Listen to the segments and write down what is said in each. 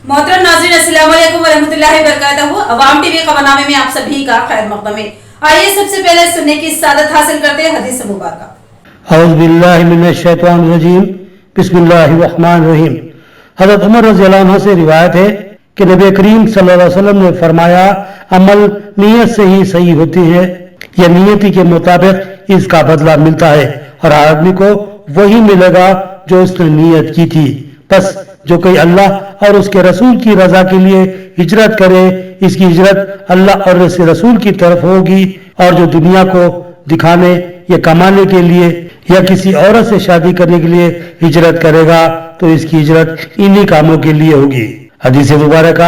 मोहतरम नाज़रीन, अस्सलाम वालेकुम वरहमतुल्लाहि वबरकातुहू। अवाम टीवी खबरनामे में आप सभी का खैर मक़दम है। आइए सबसे पहले सुनने की सादत हासिल करते हैं हदीस मुबारक। औज़ु बिल्लाहि मिनश शैतानिर रजीम, बिस्मिल्लाहिर रहमानिर रहीम। हज़रत उमर रज़ियल्लाहु अन्हु से रिवायत है कि नबी करीम सल्लल्लाहु अलैहि वसल्लम ने फरमाया, अमल नीयत से ही सही होती है, यह नियति के मुताबिक इसका बदला मिलता है और आदमी को वही मिलेगा जो उसने नियत की थी। बस जो कोई अल्लाह और उसके रसूल की रजा के लिए हिजरत करे, इसकी हिजरत अल्लाह और उसके रसूल की तरफ होगी, और जो दुनिया को दिखाने या कमाने के लिए या किसी औरत से शादी करने के लिए हिजरत करेगा तो इसकी हिजरत इन्हीं कामों के लिए होगी। हदीस मुबारक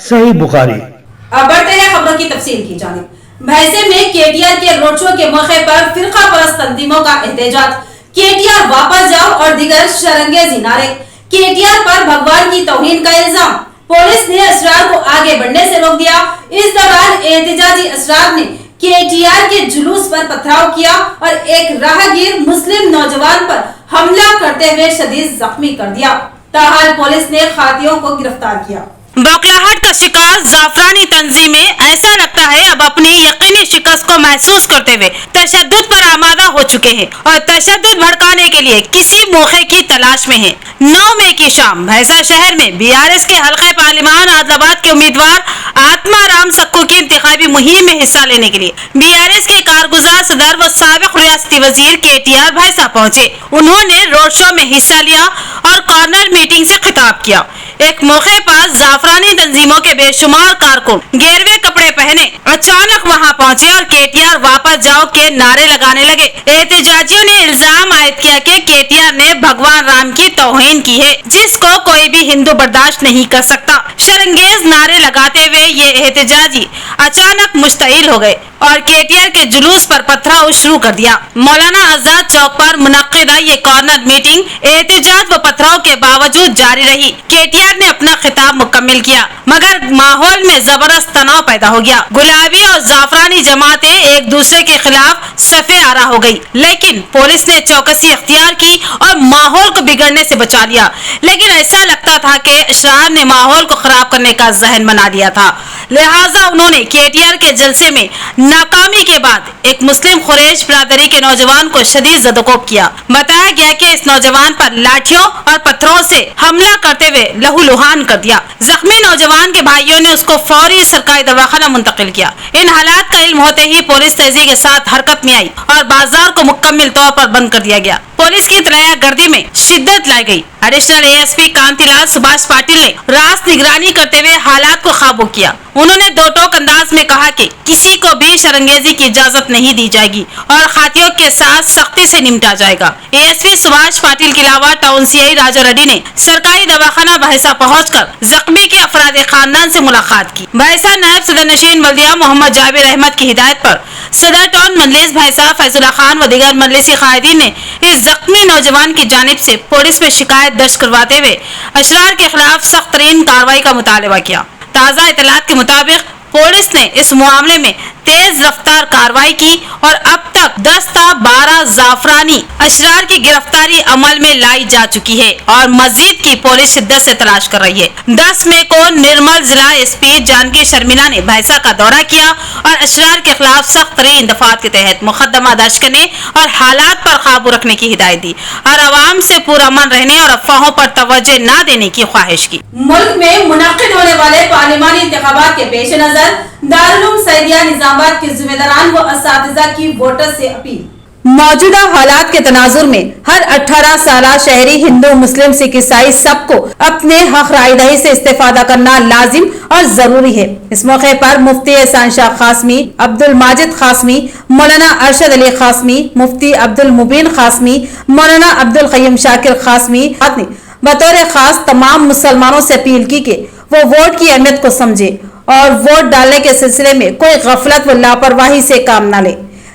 सही बुखारी। अब बढ़ते हैं खबरों की तफसील की जानिब। भैंसे में केटीआर के रोड शो के मौके पर फिरका परस्त तंजीमों का एहतजाज, केटीआर वापस जाओ और दीगर शरंगेजी नारे, केटीआर पर भगवान की तौहीन का इल्जाम, पुलिस ने असरार को आगे बढ़ने से रोक दिया। इस दौरान एहतजाजी असरार ने केटीआर के जुलूस पर पथराव किया और एक राहगीर मुस्लिम नौजवान पर हमला करते हुए शदीद जख्मी कर दिया। ताहाल पुलिस ने खातियों को गिरफ्तार किया। बौखलाहट का शिकार जाफरानी तंजीमें, ऐसा लगता है अब अपनी यकीनी शिकस्त को महसूस करते हुए तशद्दुद पर आमादा हो चुके हैं और तशद्दुद भड़काने के लिए किसी मौके की तलाश में हैं। 9 मई की शाम भैंसा शहर में बीआरएस के हल्के पार्लिमान आदिलाबाद के उम्मीदवार आत्मा राम सक्कू की इंतखाबी मुहिम में हिस्सा लेने के लिए बीआरएस के कारगुजार सदर व साबिक रियासती वजीर केटीआर भैंसा पहुंचे। उन्होंने रोड शो में हिस्सा लिया और कॉर्नर मीटिंग से खिताब किया। एक मौके पर जाफरानी तंजीमों के बेशुमार कारकुन गेरवे कपड़े पहने अचानक वहां पहुंचे और केटीआर वापस जाओ के नारे लगाने लगे। एहतजाजियों ने इल्जाम आयद किया कि केटीआर ने भगवान राम की तौहीन की है, जिसको कोई भी हिंदू बर्दाश्त नहीं कर सकता। शरंगेज नारे लगाते हुए ये एहतजाजी अचानक मुश्तइल हो गए और केटीआर के जुलूस पर पथराव शुरू कर दिया। मौलाना आजाद चौक पर मुनक्किदा ये कॉर्नर मीटिंग एहतजाज व पथराव के बावजूद जारी रही। केटीआर ने अपना खिताब मुकम्मिल किया, मगर माहौल में जबरदस्त तनाव पैदा हो गया। गुलाबी और जाफरानी जमातें एक दूसरे के खिलाफ सफे आरा हो गई, लेकिन पुलिस ने चौकसी अख्तियार की और माहौल को बिगड़ने से बचा लिया। लेकिन ऐसा लगता था कि अशरार ने माहौल को खराब करने का जहन बना लिया था, लिहाजा उन्होंने केटीआर के जलसे में नाकामी के बाद एक मुस्लिम खुरेश बिरादरी के नौजवान को शदीद ज़दकोब किया। बताया गया कि इस नौजवान पर लाठियों और पत्थरों से हमला करते हुए लहूलुहान कर दिया। जख्मी नौजवान के भाइयों ने उसको फौरी सरकारी दवाखाना मुंतकिल किया। इन हालात का इल्म होते ही पुलिस तेजी के साथ हरकत में आई और बाजार को मुकम्मल तौर पर बंद कर दिया गया। पुलिस की तलाया गर्दी में शिद्दत लाई गई। एडिशनल एएसपी कांतिलाल सुभाष पाटिल ने रास्त निगरानी करते हुए हालात को काबू किया। उन्होंने दो टोक अंदाज में कहा कि किसी को भी शरंगेजी की इजाजत नहीं दी जाएगी और खातियों के साथ सख्ती से निपटा जाएगा। एएसपी सुभाष पाटिल के अलावा टाउन सीआई राजा रेड्डी ने सरकारी दवाखाना भैंसा पहुंचकर जख्मी के अफराद खानदान से मुलाकात की। भैंसा नायब सदर नशीन बल्दिया मोहम्मद जाबिर अहमद की हिदायत पर सदर टाउन मजलिस भैंसा फैजुल्ला खान व दीगर मजलिसी कायदीन ने इस जख्मी नौजवान की जानिब से पुलिस में शिकायत दर्ज करवाते हुए अशरार के खिलाफ सख्त तरीन कार्रवाई का मुतालबा किया। ताज़ा इतलात के मुताबिक पुलिस ने इस मामले में तेज रफ्तार कार्रवाई की और अब तक 10 ता 12 जाफरानी अशरार की गिरफ्तारी अमल में लाई जा चुकी है और मजीद की पुलिस शिद्दत से तलाश कर रही है। 10 मई को निर्मल जिला एसपी जानकी शर्मिला ने भैंसा का दौरा किया और अशरार के खिलाफ सख्त तरीन दफात के तहत मुकदमा दर्ज करने और हालात पर काबू रखने की हिदायत दी और आवाम से पुरअमन रहने और अफवाहों पर तवज्जो न देने की ख्वाहिश की। मुल्क में मुनक्किद होने वाले पार्लिमानी इंतखाबात के पेश नजर दारुल उलूम सैयदिया निजामाबाद के जिम्मेदारान व असातिज़ा की वोटर्स से अपील। मौजूदा हालात के तनाजुर में हर 18 साला शहरी हिंदू मुस्लिम सिख ईसाई सबको अपने हक रायदही से इस्तेफादा करना लाजिम और जरूरी है। इस मौके पर मुफ्ती एहसान शाह कासमी, अब्दुल माजिद कासमी, मौलाना अरशद अली कासमी, मुफ्ती अब्दुल मुबीन कासमी, मौलाना अब्दुल कय्यूम शाकिर कासमी ने बतौर खास तमाम मुसलमानों से अपील की कि वो वोट की अहमियत को समझे और वोट डालने के सिलसिले में कोई गफलत व लापरवाही से काम न ले।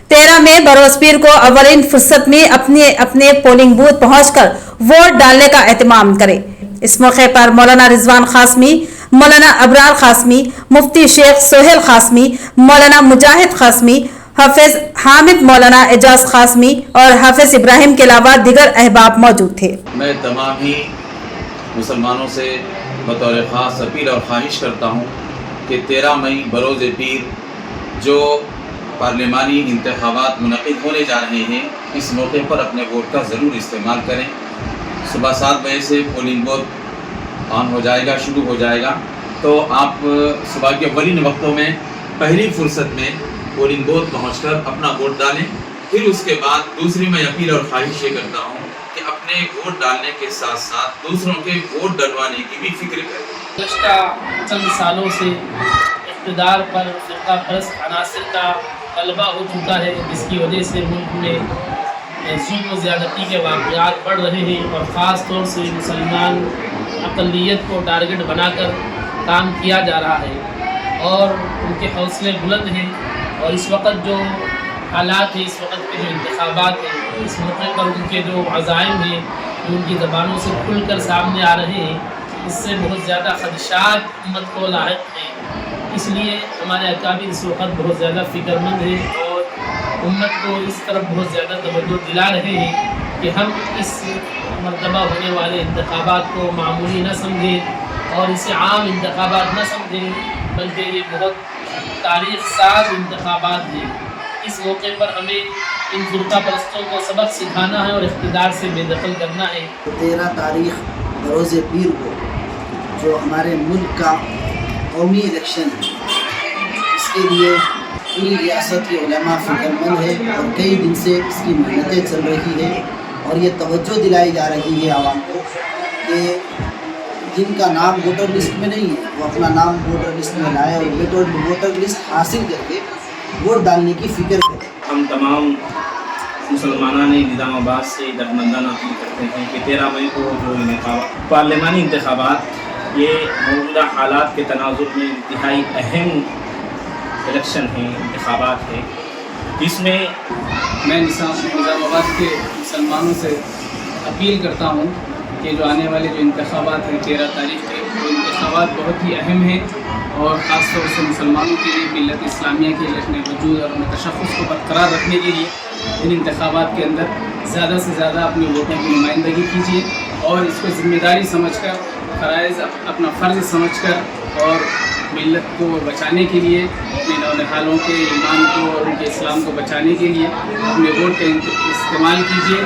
13 मई बरोज पीर को अवलिन फुर्सत में अपने अपने पोलिंग बूथ पहुंचकर वोट डालने का एहतमाम करें। इस मौके पर मौलाना रिजवान कासमी, मौलाना अबरार कासमी, मुफ्ती शेख सोहेल कासमी, मौलाना मुजाहिद कासमी, हाफिज हामिद, मौलाना एजाज कासमी और हाफिज इब्राहिम के अलावा दिगर अहबाब मौजूद थे। मैं तमाम ही मुसलमानों से बतौर ख़ास अपील और ख्वाहिश करता हूँ कि 13 मई बरोज़ पीर जो पार्लिमानी इंतखाबात मुनक़िद होने जा रहे हैं, इस मौके पर अपने वोट का ज़रूर इस्तेमाल करें। सुबह 7 बजे से पोलिंग बूथ ऑन हो जाएगा, शुरू हो जाएगा, तो आप सुबह के अव्वलीन वक्तों में पहली फुर्सत में पोलिंग बूथ पहुँचकर अपना वोट डालें। फिर उसके बाद दूसरी मैं अपील और ख्वाहिश ये करता हूँ कि अपने वोट डालने के साथ साथ दूसरों के वोट डलवाने की भी फिक्र करें। गुज़श्ता चंद सालों से इक़्तिदार पर फ़िरक़ा परस्त अनासिर का गलबा हो चुका है, जिसकी वजह से मुल्क में ज़ुल्म ज़्यादती के वाक़यात बढ़ रहे हैं और ख़ास तौर से मुसलमान अक़लियत को टारगेट बनाकर काम किया जा रहा है और उनके हौसले बुलंद हैं। और इस वक्त जो हालात है, इस वक्त के जो इंतखाबात हैं, इस मौके पर उनके जो अज़ाइम हैं जो उनकी ज़बानों से खुल कर सामने आ रहे हैं, इससे बहुत ज़्यादा ख़दशात उम्मत को लाहिक़ हैं। इसलिए हमारे अकाबिर इस वक्त बहुत ज़्यादा फ़िक्रमंद हैं और उम्मत को इस तरफ बहुत ज़्यादा तवज्जो दिला रहे हैं कि हम इस मरतबा होने वाले इंतखाबात को मामूली न समझें और इसे आम इंतखाबात न समझें, बल्कि ये बहुत तारीख़ साज इंतखाबात हैं। इस मौके पर हमें इन फ़िरक़ा परस्तों को सबक सिखाना है और इक़्तिदार से बेदखल करना है। 13 तारीख़ बरोज़ पीर को जो हमारे मुल्क का कौमी इलेक्शन है, इसके लिए पूरी रियासत के उलमा फ़िक्रमंद है और कई दिन से इसकी मेहनतें चल रही है और ये तवज्जो दिलाई जा रही है आवाम को कि जिनका नाम वोटर लिस्ट में नहीं है वो अपना नाम वोटर लिस्ट में लाए और वोटर लिस्ट हासिल करके वोट डालने की फ़िक्र करें। हम तमाम मुसलमानान निज़ामाबाद से दरमंदाना अपील करते हैं कि 13 मई को जो पार्लिमानी इंतखाबात, ये मौजूदा हालात के तनाजुर में इंतहाई अहम इलेक्शन हैं, इंतखाबात है। इसमें मैं निज़ामाबाद के मुसलमानों से अपील करता हूँ कि जो आने वाले जो इंतखाबात हैं 13 तारीख़ के, वो इंतखाबात बहुत ही अहम हैं और ख़ास तौर से मुसलमानों के लिए मिल्लत इस्लामिया के लश्न वजूद और तशख़्ख़ुस को बरकरार रखने के लिए इन इंतखाबात के अंदर ज़्यादा से ज़्यादा अपने वोटों की नुमाइंदगी कीजिए और इसको ज़िम्मेदारी समझकर, फ़राइज़ अपना फ़र्ज़ समझकर और मिल्लत को बचाने के लिए, अपने नौनिहालों के ईमान को और उनके इस्लाम को बचाने के लिए अपने वोट का इस्तेमाल कीजिए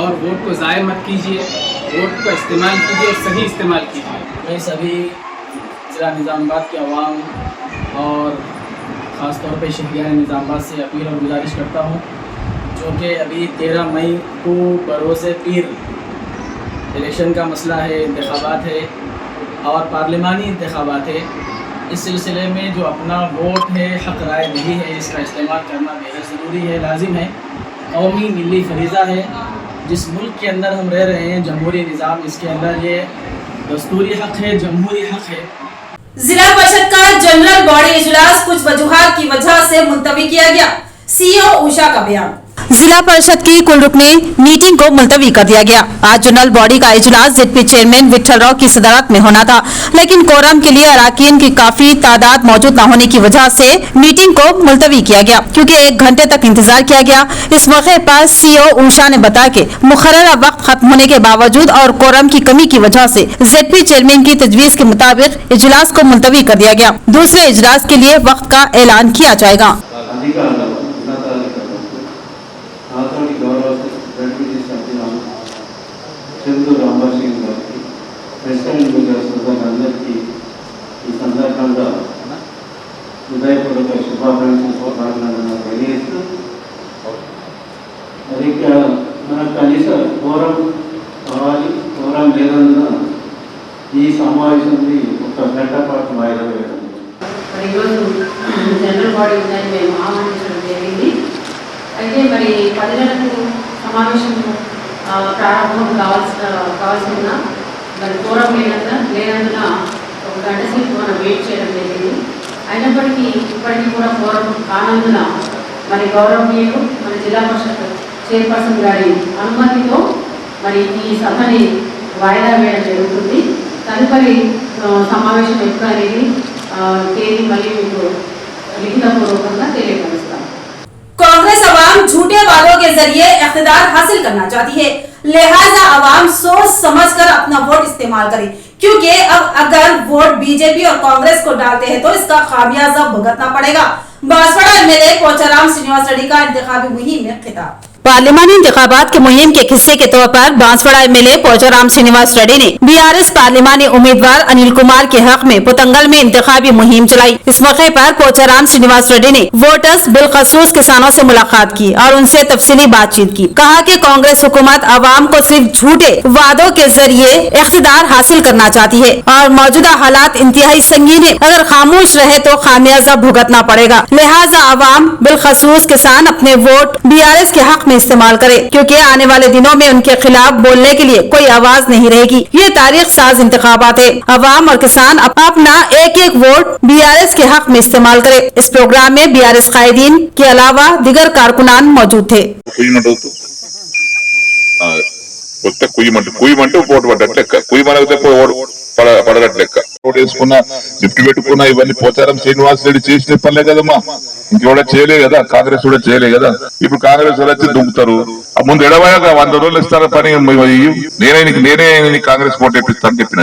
और वोट को ज़ाय मत कीजिए, वोट का इस्तेमाल कीजिए और सही इस्तेमाल कीजिए। मैं सभी ज़िला निज़ामाबाद के अवाम और ख़ास तौर पर शहरियान निज़ामाबाद से अपील और गुजारिश करता हूँ, जो कि अभी 13 मई को बरोज़ पीर इलेक्शन का मसला है, इंतखाबात है और पार्लिमानी इंतखाबात है। इस सिलसिले में जो अपना वोट है, हक़ राय नहीं है, इसका इस्तेमाल करना बेहद ज़रूरी है, लाजिम है, कौमी मिली फरीज़ा है। जिस मुल्क के अंदर हम रह रहे हैं, जमहूरी निज़ाम, इसके अंदर ये दस्तूरी हक़ है, जमहूरी हक़ है। जिला परिषद का जनरल बॉडी इजलास कुछ वजूहात की वजह से मुलतवी किया गया। सीईओ उषा का बयान। जिला परिषद की कुल रुकनी मीटिंग को मुलतवी कर दिया गया। आज जनरल बॉडी का इजलास जेडपी चेयरमैन विठल राव की सदारत में होना था, लेकिन कोरम के लिए अराकीन की काफी तादाद मौजूद न होने की वजह से मीटिंग को मुलतवी किया गया, क्योंकि 1 घंटे तक इंतजार किया गया। इस मौके पर सीईओ उषा ने बताया कि मुकर्ररा वक्त खत्म होने के बावजूद और कोरम की कमी की वजह से जेडपी चेयरमैन की तजवीज के मुताबिक इजलास को मुलतवी कर दिया गया। दूसरे इजलास के लिए वक्त का ऐलान किया जाएगा। హృదయపూర్వక శుభాకాంక్షలు తెలియజేస్తూ మరి మనకు కనీస కోరం కావాలి. కోరం లేనందున ఈ సమావేశాన్ని ఒక గంట పాటు వాయిదా వేయడం. మరి ఈరోజు జనరల్ బాడీ ఉందని మేము ఆహ్వానించడం జరిగింది. అయితే మరి 10 గంటలకు సమావేశం ప్రారంభం కావాల్సి ఉన్న మరి కోరం లేనందున ఒక గంట సేపు మనం వెయిట్ చేయడం జరిగింది. అయినప్పటికీ ఇప్పటికీ కూడా కోరం కానందున మరి గౌరవనీయులు మన జిల్లా పరిషత్ చైర్పర్సన్ గారి అనుమతితో మరి ఈ సభని వాయిదా వేయడం జరుగుతుంది. తదుపరి సమావేశం ఎప్పుడు అనేది తేదీ మళ్ళీ మీకు लिखितपूर्वक తెలియపరుస్తాం. कांग्रेस अवाम झूठे वादों के जरिए इख्तिदार हासिल करना चाहती है, लिहाजा अवाम सोच समझकर अपना वोट इस्तेमाल करें, क्योंकि अब अगर वोट बीजेपी और कांग्रेस को डालते हैं तो इसका खामियाजा भुगतना पड़ेगा। बांसवाड़ा एमएलए पोचाराम श्रीनिवास रेड्डी का इंतखाबी मुहिम में खिताब। पार्लिमानी इंतखाबात के मुहिम के हिस्से के तौर पर बांसवाड़ा एमएलए पोचाराम श्रीनिवास रेड्डी ने बीआरएस पार्लिमानी उम्मीदवार अनिल कुमार के हक में पुतंगल में इंतखाबी मुहिम चलाई। इस मौके पर पोचाराम श्रीनिवास रेड्डी ने वोटर्स बिलखसूस किसानों से मुलाकात की और उनसे तफसीली बातचीत की। कहा कि कांग्रेस हुकूमत आवाम को सिर्फ झूठे वादों के जरिए इख्तिदार हासिल करना चाहती है और मौजूदा हालात इंतहाई संगीन है। अगर खामोश रहे तो खामियाजा भुगतना पड़ेगा, लिहाजा आवाम बिलखसूस किसान अपने वोट बीआरएस के हक में इस्तेमाल करे, क्योंकि आने वाले दिनों में उनके खिलाफ बोलने के लिए कोई आवाज नहीं रहेगी। ये तारीख साज इंतखाबात है, आवाम और किसान अपना एक एक वोट बीआरएस के हक में इस्तेमाल करे। इस प्रोग्राम में बीआरएस कायदीन के अलावा दिगर कारकुनान मौजूद थे। లిఫ్ట్ పెట్టుకున్నా ఇవన్నీ పోచారం శ్రీనివాస్ రెడ్డి చేసిన పనులే కదమ్మా, ఇంకెవడ చేయలే కదా, కాంగ్రెస్ కూడా చేయలే కదా. ఇప్పుడు కాంగ్రెస్ వాళ్ళు వచ్చి దుంకుతారు. ముందు ఎడవయాక 100 రోజులు ఇస్తారా పని, నేనే కాంగ్రెస్ ఓటు వేపిస్తాను చెప్పిన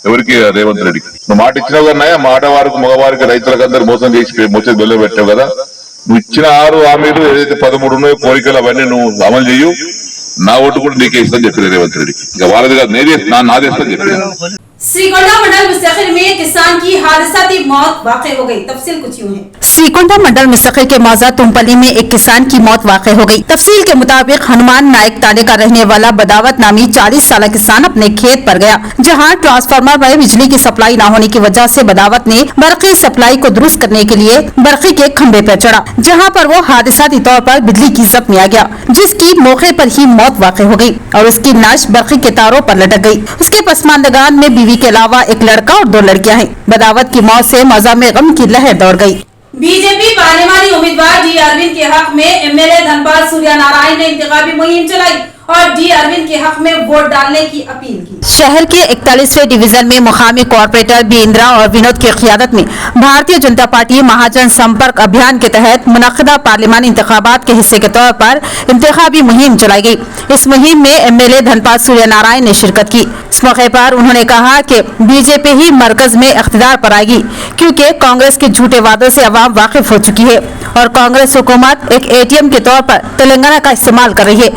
ఎవరికి, రేవంత్ రెడ్డికి. నువ్వు మాట ఇచ్చినావు కదా, ఆడవారికి మగవారికి రైతులకు అందరు మోసం చేసి మోసం బెల్ల పెట్టావు కదా. నువ్వు ఇచ్చిన 6 హామీలు ఏదైతే 13 ఉన్నాయో కోరికలు అవన్నీ నువ్వు అమలు చెయ్యు. నా ఓటు కూడా నీకే ఇస్తాను చెప్పిన రేవంత్ రెడ్డి. ఇక వాళ్ళది కాదు, నాదే ఇస్తాను చెప్పిన. श्रीगोंडा मंडल मुस्तकिल में किसान की हादसाती मौत वाक़ई हो गई। तफसील कुछ यूं है। श्रीगोंडा मंडल मुस्तकिल के मौजा तुमपली में एक किसान की मौत वाक़ई हो गई। तफसील के मुताबिक हनुमान नायक ताले का रहने वाला बदावत नामी 40 साल किसान अपने खेत पर गया, जहां ट्रांसफार्मर में बिजली की सप्लाई न होने की वजह से बदावत ने बरक़ी सप्लाई को दुरुस्त करने के लिए बरक़ी के खंबे पर चढ़ा, जहां पर वो हादसाती तौर पर बिजली की जद में आ गया, जिसकी मौके पर ही मौत वाक़ई हो गई और उसकी लाश बरक़ी के तारों पर लटक गई। उसके पसमानदगान में बीवी के अलावा एक लड़का और 2 लड़कियां हैं। बदावत की मौत से मौजा में गम की लहर दौड़ गई। बीजेपी पार्लिमानी उम्मीदवार डी अरविंद के हक में एमएलए धनपाल सूर्यनारायण ने इंतखाबी मुहिम चलाई और डी अरविंद के हक में वोट डालने की अपील की। शहर के 41वें डिवीजन में मुकामी कॉर्पोरेटर बी इंदिरा और विनोद की क़ियादत में भारतीय जनता पार्टी महाजन संपर्क अभियान के तहत मुनक़दा पार्लिमानी इंतखाबात के हिस्से के तौर पर इंतखाबी मुहिम चलाई गई। इस मुहिम में एमएलए धनपाल सूर्यनारायण ने शिरकत की। इस मौके पर उन्होंने कहा कि बीजेपी ही मरकज में इख्तिदार पर आएगी, क्योंकि कांग्रेस के झूठे वादों से अवाम वाकिफ हो चुकी है और कांग्रेस हुकूमत एक एटीएम के तौर पर तेलंगाना का इस्तेमाल कर रही है,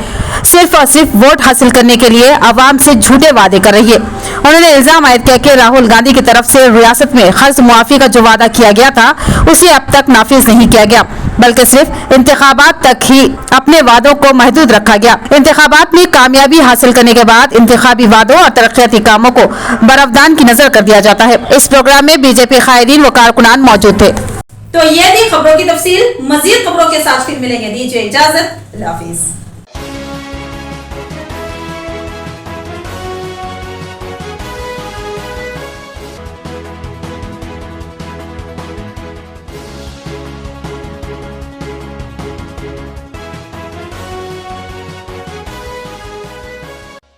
सिर्फ और सिर्फ वोट हासिल करने के लिए अवाम से झूठे वादे कर रही है। उन्होंने इल्जाम आयद किया कि राहुल गांधी की तरफ से रियासत में कर्ज मुआफी का जो वादा किया गया था उसे अब तक नाफिज नहीं किया गया, बल्कि सिर्फ इंतखाबात तक ही अपने वादों को महदूद रखा गया। इंतखाबात में कामयाबी हासिल करने के बाद इंतखाबी वादों और तरक्याती कामों को बरफदान की नजर कर दिया जाता है। इस प्रोग्राम में बीजेपी कायदीन व कारकुनान मौजूद थे। तो ये थी खबरों की तफसील। मजीद खबरों के साथ फिर मिलेंगे। दीजिए इजाजत, अल्लाह हाफिज।